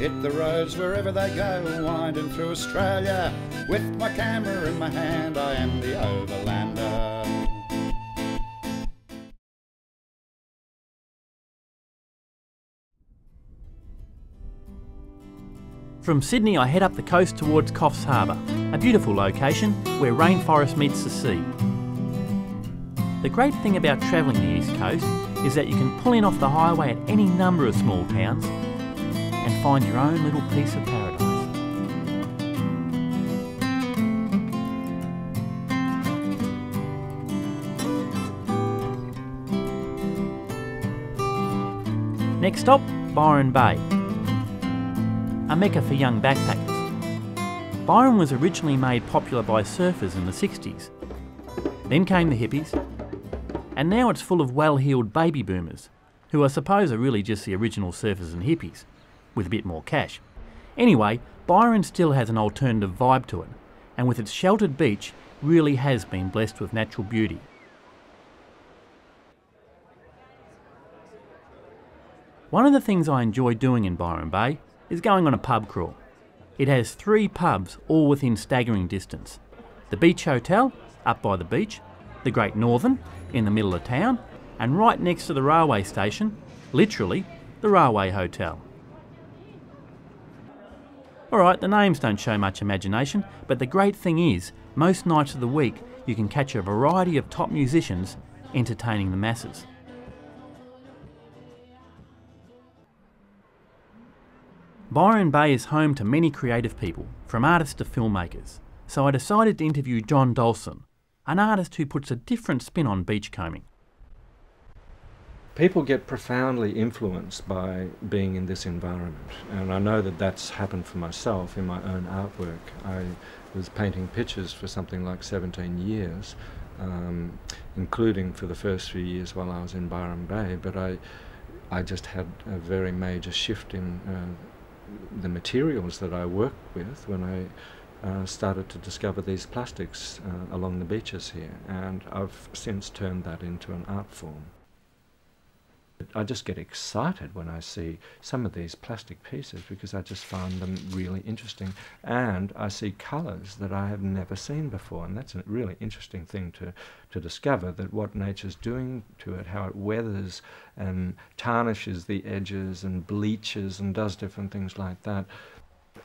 hit the roads wherever they go, winding through Australia. With my camera in my hand, I am the overlander. From Sydney I head up the coast towards Coffs Harbour, a beautiful location where rainforest meets the sea. The great thing about travelling the East Coast is that you can pull in off the highway at any number of small towns and find your own little piece of paradise. Next stop, Byron Bay, a mecca for young backpackers. Byron was originally made popular by surfers in the 60s. Then came the hippies, and now it's full of well-heeled baby boomers, who I suppose are really just the original surfers and hippies, with a bit more cash. Anyway, Byron still has an alternative vibe to it, and with its sheltered beach, really has been blessed with natural beauty. One of the things I enjoy doing in Byron Bay is going on a pub crawl. It has 3 pubs all within staggering distance. The Beach Hotel, up by the beach, the Great Northern, in the middle of town, and right next to the railway station, literally, the Railway Hotel. Alright, the names don't show much imagination, but the great thing is, most nights of the week you can catch a variety of top musicians entertaining the masses. Byron Bay is home to many creative people, from artists to filmmakers, so I decided to interview John Dahlsen, an artist who puts a different spin on beachcombing. People get profoundly influenced by being in this environment, and I know that that's happened for myself in my own artwork. I was painting pictures for something like 17 years, including for the first few years while I was in Byron Bay, but I just had a very major shift in the materials that I work with when I started to discover these plastics along the beaches here, and I've since turned that into an art form. I just get excited when I see some of these plastic pieces because I just find them really interesting, and I see colours that I have never seen before, and that's a really interesting thing to discover, that what nature's doing to it, how it weathers and tarnishes the edges and bleaches and does different things like that.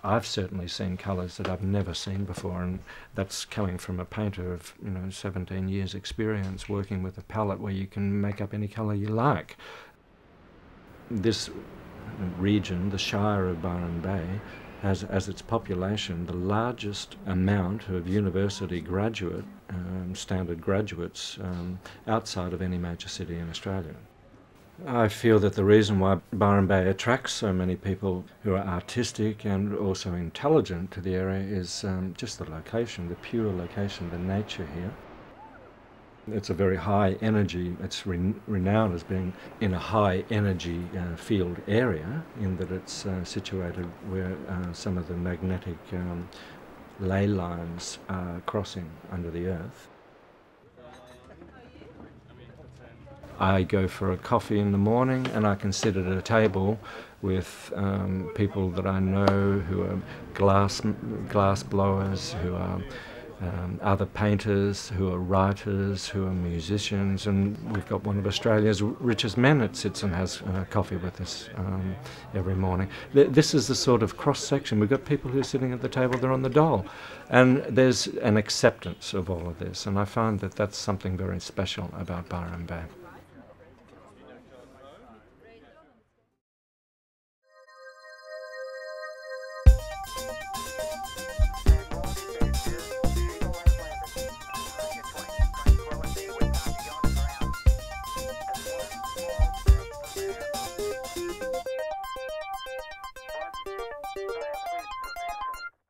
I've certainly seen colours that I've never seen before, and that's coming from a painter of 17 years experience working with a palette where you can make up any colour you like. This region, the Shire of Byron Bay, has as its population the largest amount of university graduate, standard graduates outside of any major city in Australia. I feel that the reason why Byron Bay attracts so many people who are artistic and also intelligent to the area is just the location, the pure location, the nature here. It's a very high energy, it's renowned as being in a high energy field area, in that it's situated where some of the magnetic ley lines are crossing under the earth. I go for a coffee in the morning and I can sit at a table with people that I know who are glass blowers, who are other painters, who are writers, who are musicians, and we've got one of Australia's richest men that sits and has coffee with us every morning. This is the sort of cross-section. We've got people who are sitting at the table, they're on the dole, and there's an acceptance of all of this, and I find that that's something very special about Byron Bay.